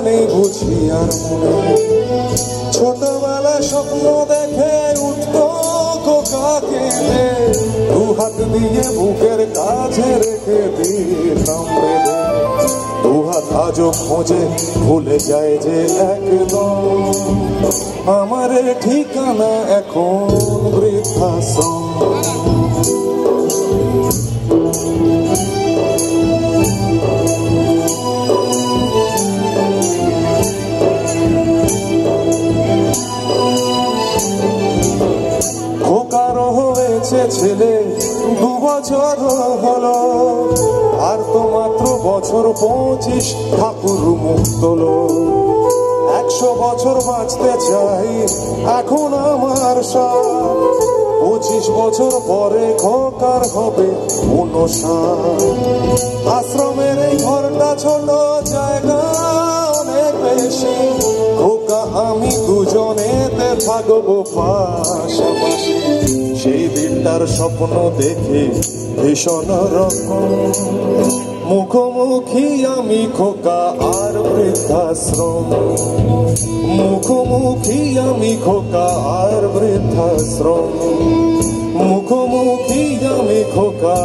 নেই বুঝি আর মনে ছোটবেলায় স্বপ্ন দেখে উঠতো খোকা কেঁদে দু হাত দিয়ে বুকের কাছে রেখে দিতাম বেঁধে দু হাত আজও খোঁজে ভুলে যায় যে একদম আমার ঠিকানা এখন বৃদ্ধাশ্রম ছেলে 2 বছর হলো আর তো মাত্র বছর 25 ঠাকুর মুখ তোলো 100 বছর বাঁচতে চাই এখন আমার 25 বছর পরে খোকার হবে 59 আশ্রমের এই ঘরটা ছোট জায়গা অনেক বেশি খোকা আমি দুজনেতে থাকবো পাশাপাশি সেই দিনটার স্বপ্ন দেখে ভীষণ রকম মুখোমুখি আমি খোকা আর বৃদ্ধাশ্রম মুখোমুখি আমি খোকা আর বৃদ্ধাশ্রম মুখোমুখি আমি খোকা